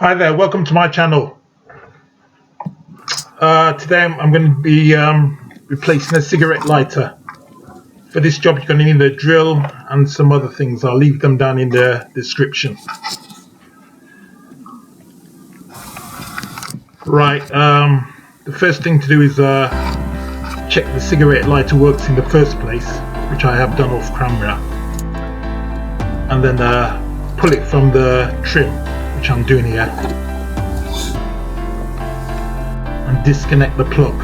Hi there, welcome to my channel. Today I'm going to be replacing a cigarette lighter. For this job you're going to need a drill and some other things. I'll leave them down in the description. Right, the first thing to do is check the cigarette lighter works in the first place, which I have done off camera, and then pull it from the trim, which I'm doing here, and disconnect the plug.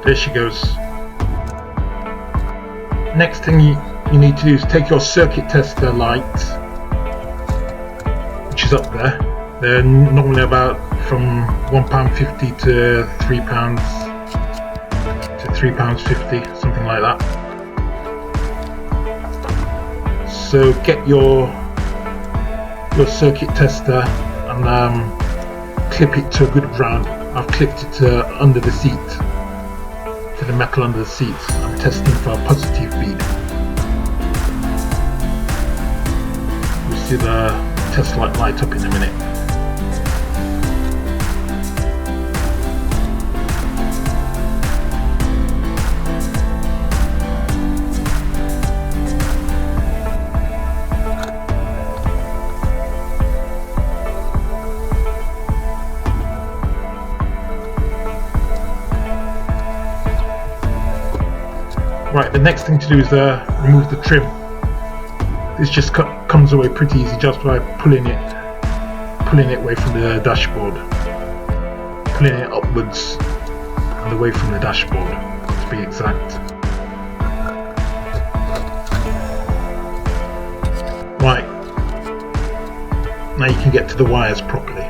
There she goes. Next thing you need to do is take your circuit tester light, which is up there. They're normally about from £1.50 to £3 to £3.50, something like that. So get your circuit tester and clip it to a good round. I've clipped it under the seat, to the metal under the seat. I'm testing for a positive feed. We'll see the test light light up in a minute. Right, the next thing to do is remove the trim. This just comes away pretty easy just by pulling it away from the dashboard, pulling it upwards and away from the dashboard, to be exact. Right, now you can get to the wires properly.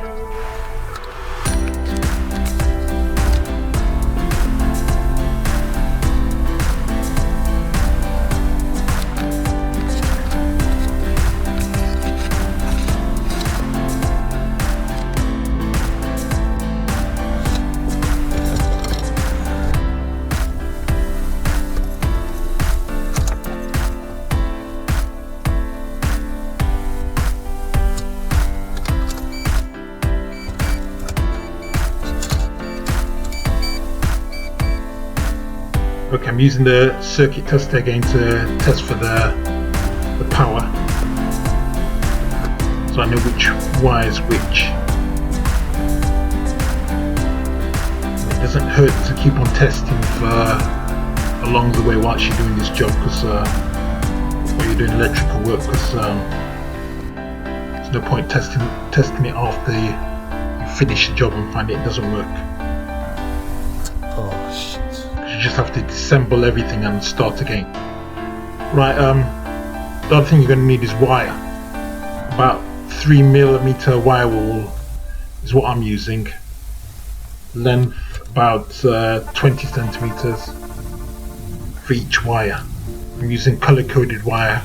Okay, I'm using the circuit tester again to test for the power, so I know which wire is which. It doesn't hurt to keep on testing for along the way whilst you're doing this job, because while you're doing electrical work, because there's no point testing it after you finish the job and find it doesn't work. You just have to disassemble everything and start again. Right, the other thing you're going to need is wire. About 3mm wire wool is what I'm using. Length about 20 centimeters for each wire. I'm using color-coded wire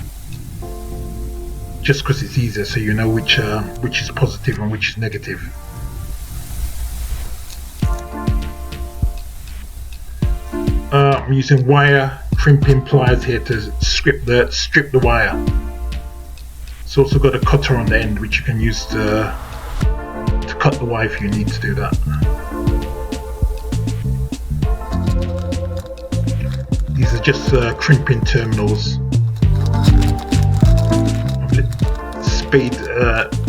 just because it's easier, so you know which is positive and which is negative. I'm using wire crimping pliers here to strip the wire. It's also got a cutter on the end which you can use to cut the wire if you need to do that. These are just crimping terminals, spade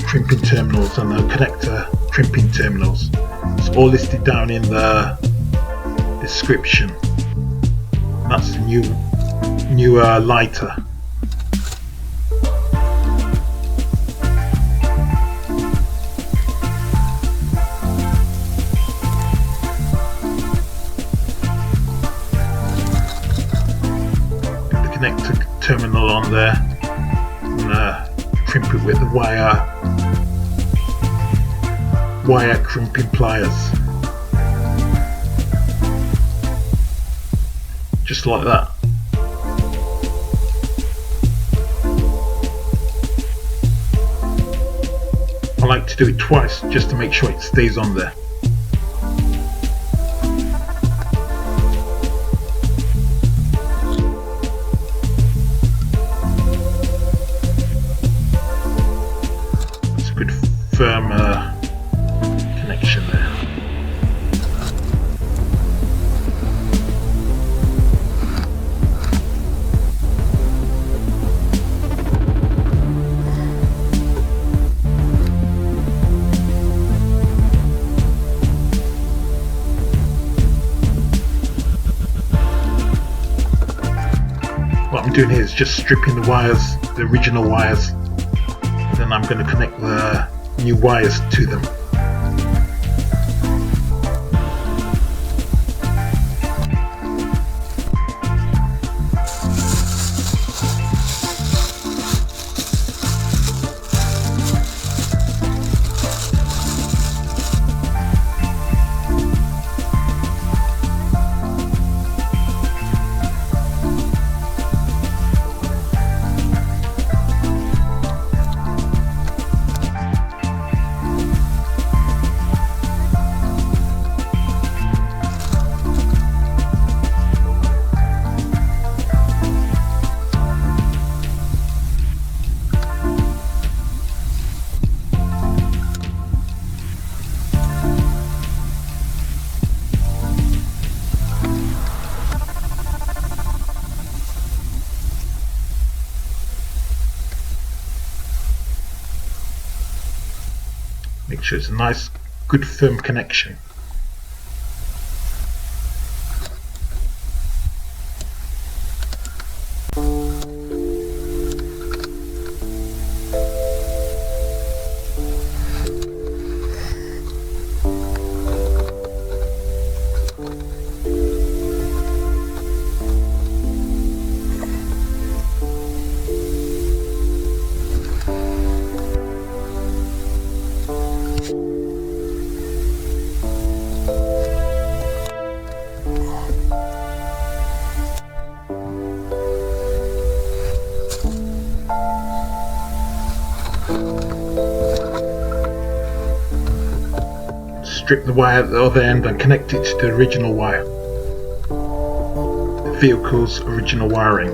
crimping terminals and connector crimping terminals. It's all listed down in the description. That's the new lighter. Put the connector terminal on there and crimp it with the wire crimping pliers. Just like that. I like to do it twice just to make sure it stays on there. what I'm doing here is just stripping the wires, the original wires. Then I'm going to connect the new wires to them. Make sure it's a nice, good, firm connection. Strip the wire at the other end and connect it to the original wire, the vehicle's original wiring.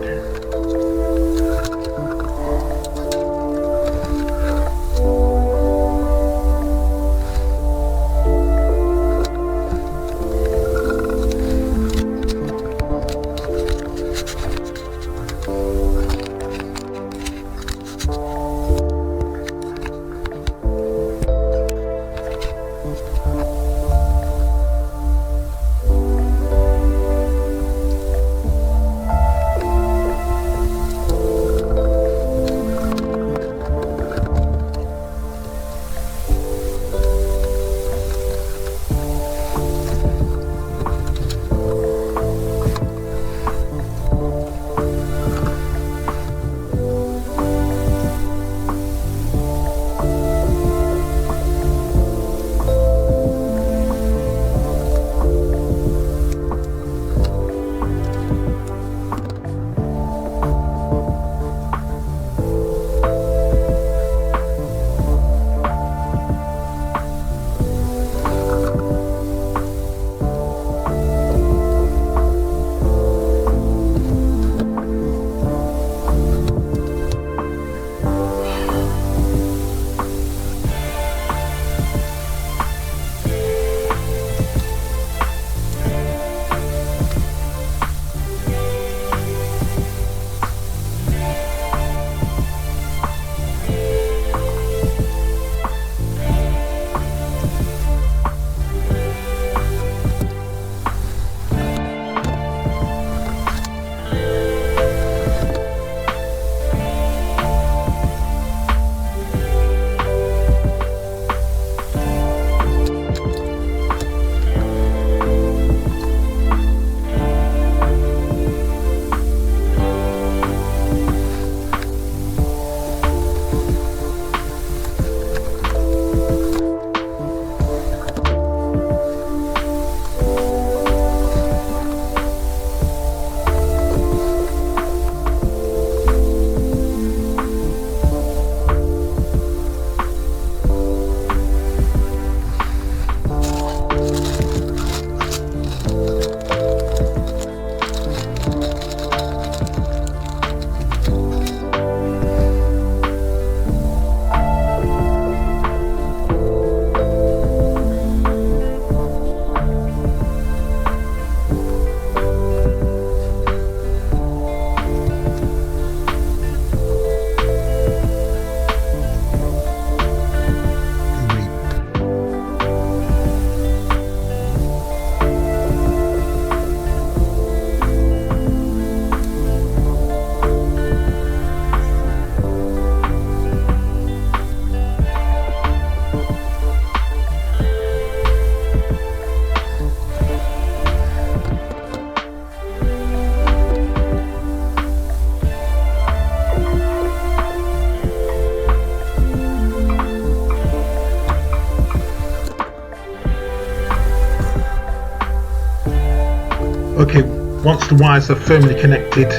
Okay, once the wires are firmly connected,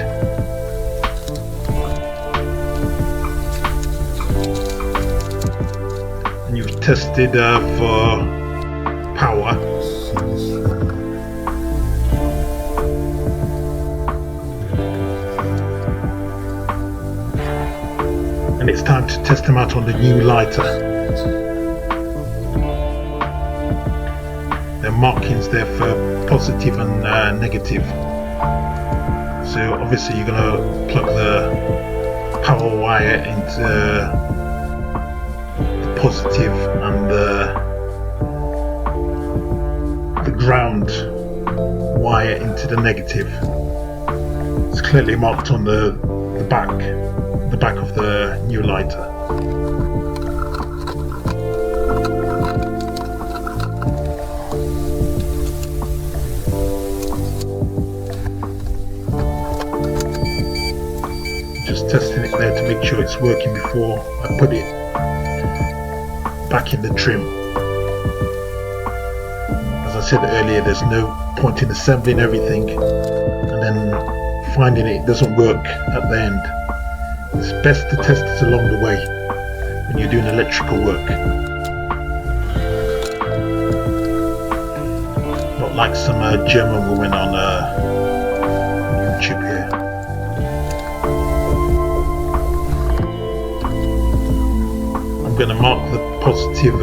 and you've tested for power, and it's time to test them out on the new lighter. There are markings there for positive and negative. So obviously you're going to plug the power wire into the positive and the ground wire into the negative. It's clearly marked on the back of the new lighter. Just testing it there to make sure it's working before I put it back in the trim. As I said earlier, there's no point in assembling everything and then finding it doesn't work at the end. It's best to test it along the way when you're doing electrical work. Not like some German woman on YouTube here. I'm going to mark the positive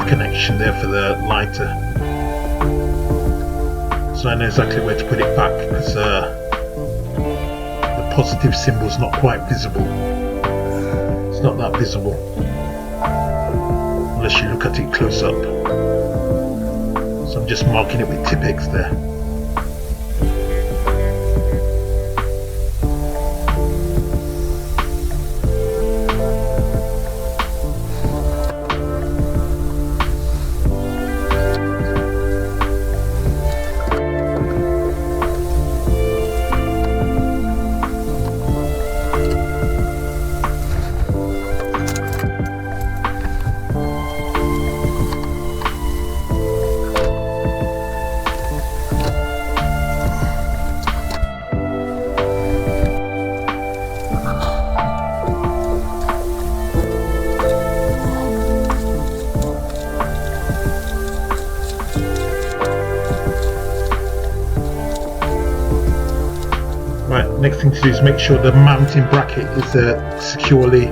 connection there for the lighter, so I know exactly where to put it back, because positive symbol is not quite visible. It's not that visible unless you look at it close up. So I'm just marking it with Tipp-Ex there. Right, next thing to do is make sure the mounting bracket is securely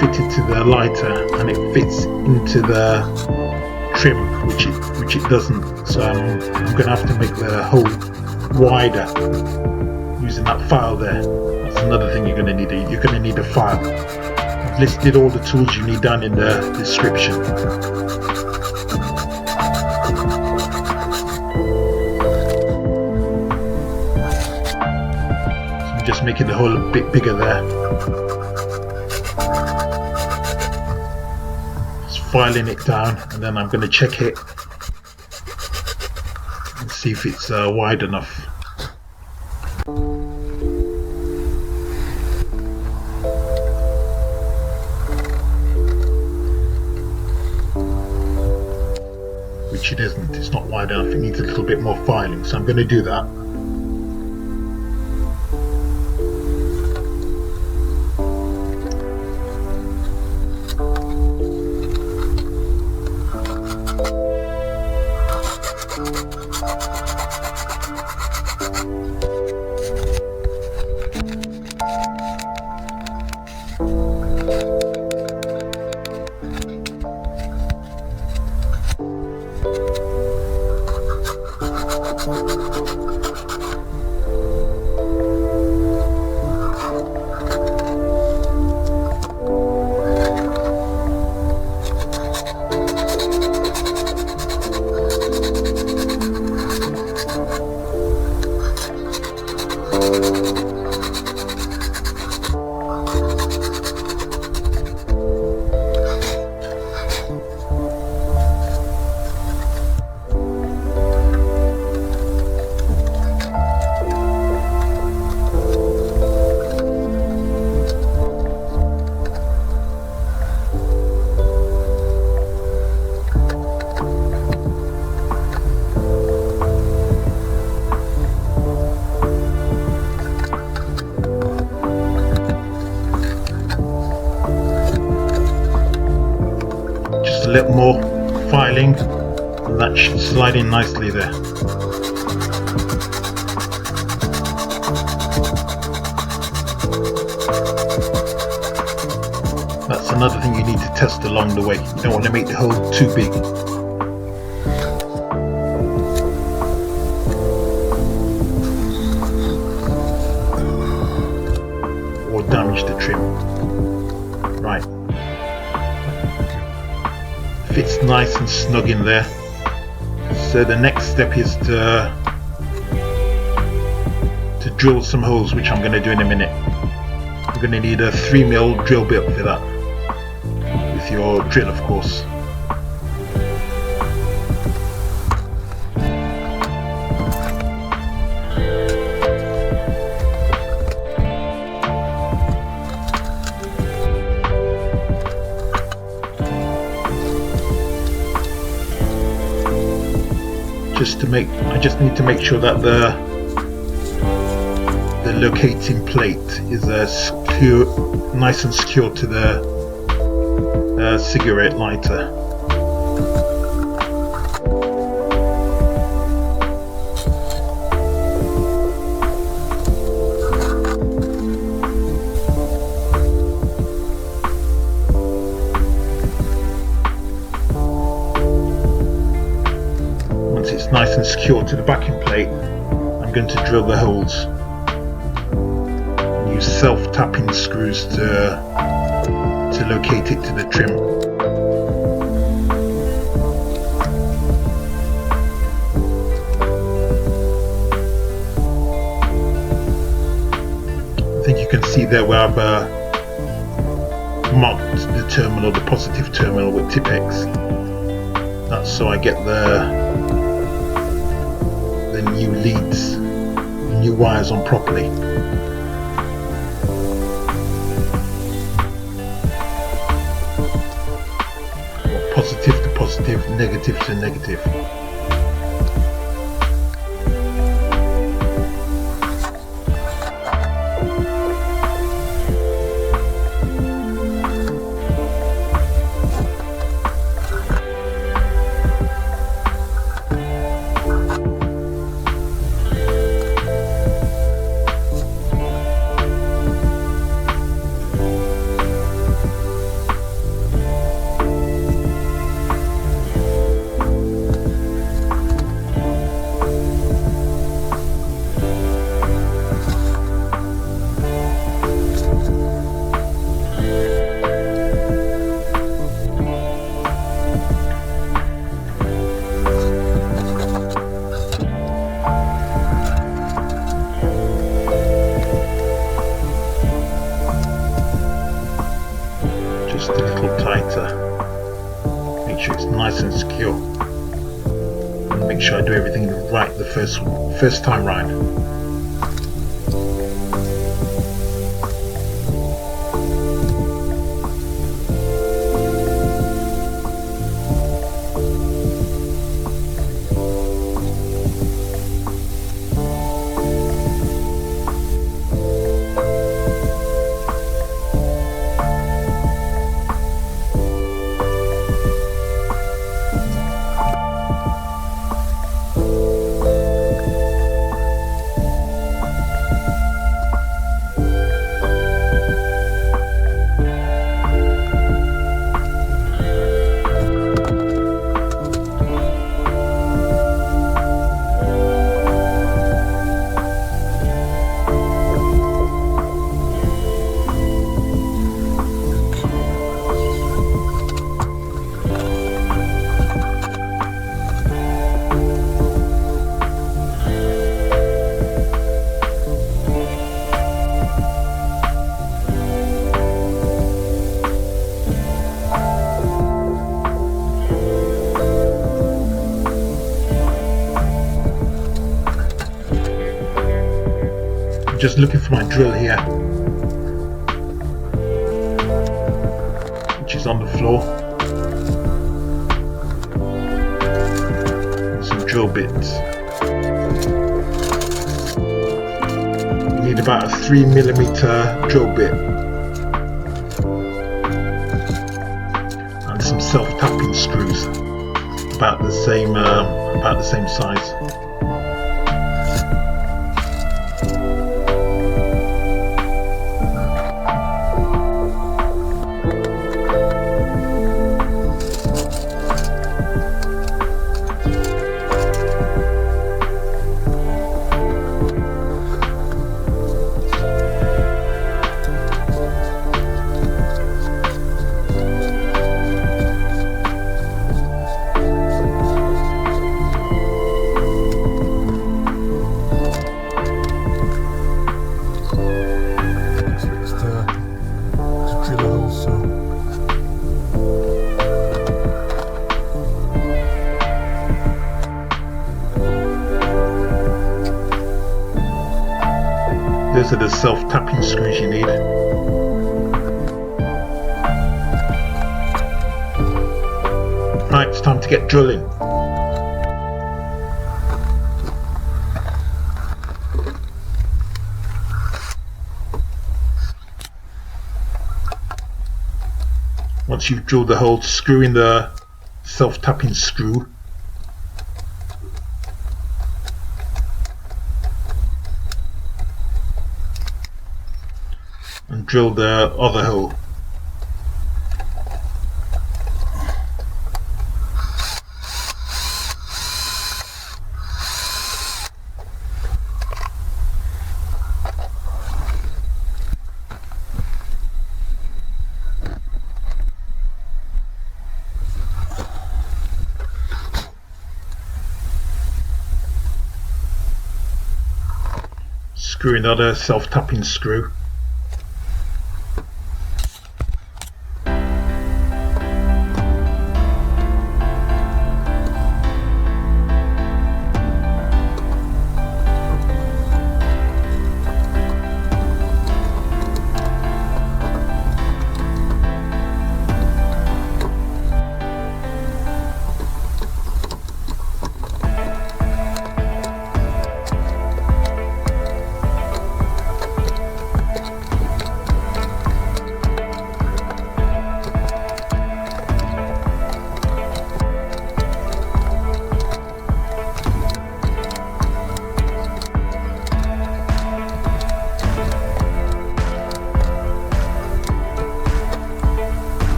fitted to the lighter, and it fits into the trim, which it doesn't. So I'm going to have to make the hole wider using that file there. That's another thing you're going to need. You're going to need a file. I've listed all the tools you need down in the description. Just making the hole a bit bigger there. Just filing it down, and then I'm going to check it and see if it's wide enough. Which it isn't. It's not wide enough. It needs a little bit more filing, so I'm going to do that. a little more filing, and that should slide in nicely there. That's another thing you need to test along the way. You don't want to make the hole too big, or damage the trim. Right, fits nice and snug in there. So the next step is to drill some holes, which I'm going to do in a minute. You're going to need a 3mm drill bit for that, with your drill of course. I just need to make sure that the locating plate is nice and secure to the cigarette lighter. Once it's nice and secure to the backing plate, I'm going to drill the holes. Use self-tapping screws to locate it to the trim. I think you can see there where I've marked the terminal, the positive terminal with Tipp-Ex. That's so I get the new leads, new wires on properly. Positive to positive, negative to negative. Just a little tighter. Make sure it's nice and secure. And make sure I do everything right the first time round. Just looking for my drill here, which is on the floor. Some drill bits. You need about a 3mm drill bit, and and some self-tapping screws about the same size. Those are the self-tapping screws you need. Right, it's time to get drilling. Once you've drilled the hole, screw in the self-tapping screw. And drill the other hole. Screw in another self-tapping screw.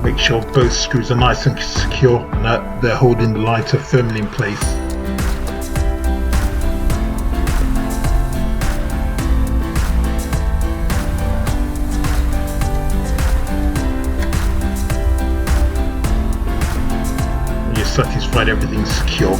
Make sure both screws are nice and secure and that they're holding the lighter firmly in place. When you're satisfied everything's secure.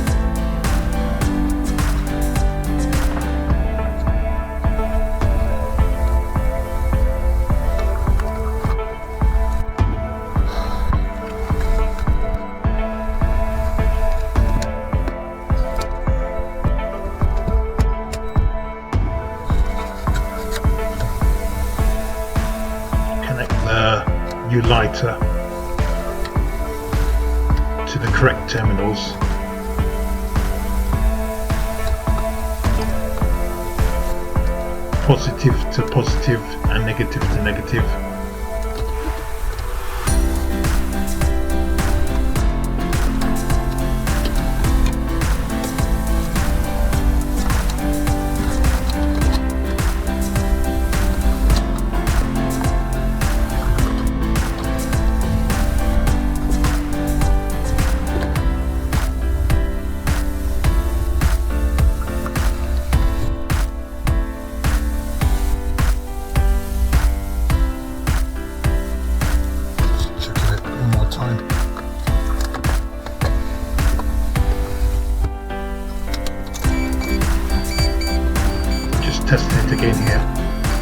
New lighter to the correct terminals. Positive to positive and negative to negative. Testing it again here,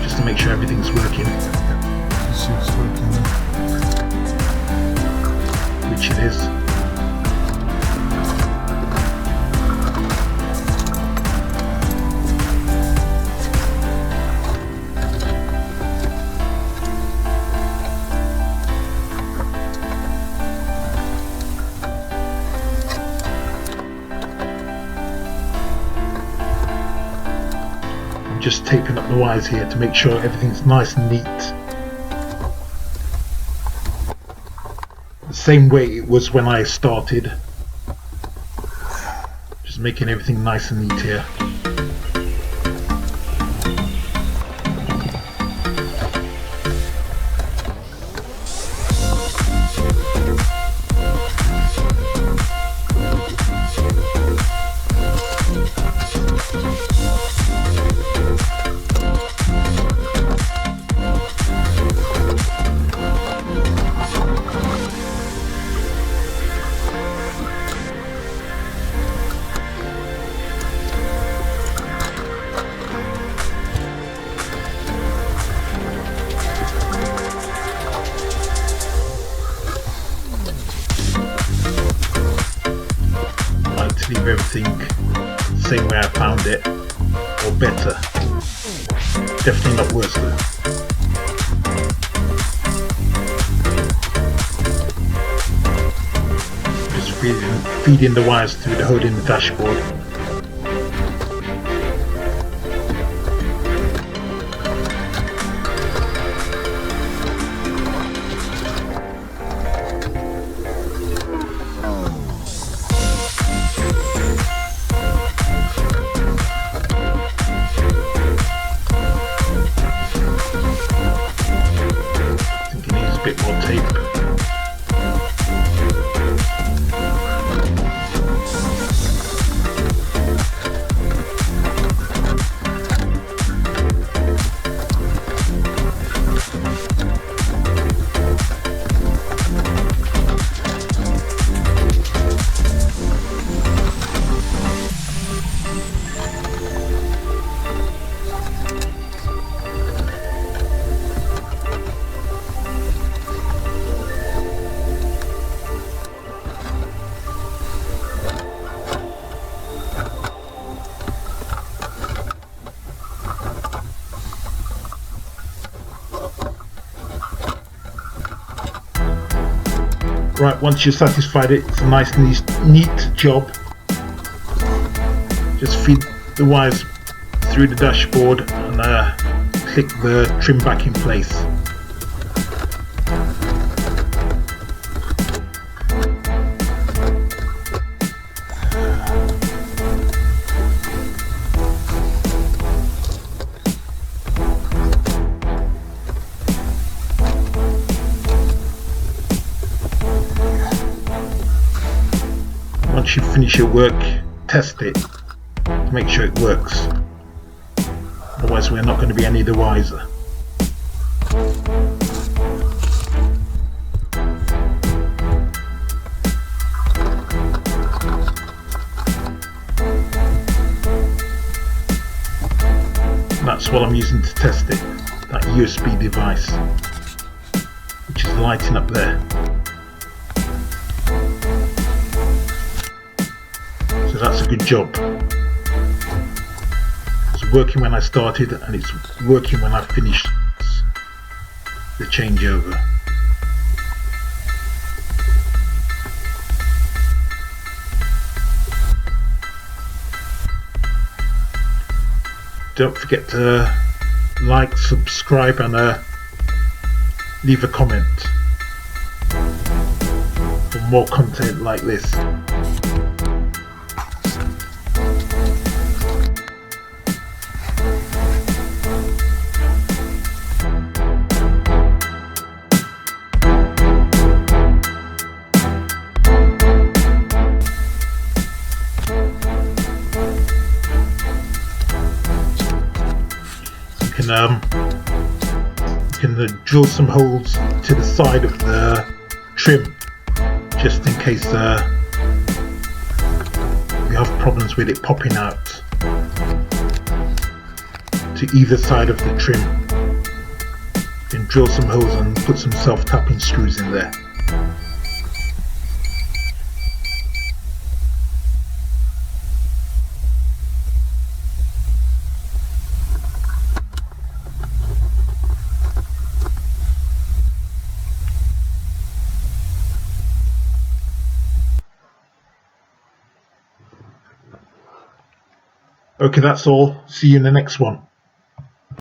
just to make sure everything's working. Let's see it's working then. Which it is. just taping up the wires here to make sure everything's nice and neat. The same way it was when I started. Just making everything nice and neat here. Leave everything the same way I found it, or better. Definitely not worse though. Just feeding the wires through the hole in the dashboard. Bit more tape. Right, once you're satisfied it's a nice neat job. Just feed the wires through the dashboard and click the trim back in place. Once you finish your work, test it to make sure it works. Otherwise we're not going to be any the wiser. That's what I'm using to test it, that USB device, which is lighting up there. So that's a good job. It's working when I started and it's working when I finished the changeover. Don't forget to like, subscribe and leave a comment for more content like this. You can drill some holes to the side of the trim just in case we have problems with it popping out to either side of the trim. You can drill some holes and put some self-tapping screws in there. Okay, that's all. See you in the next one.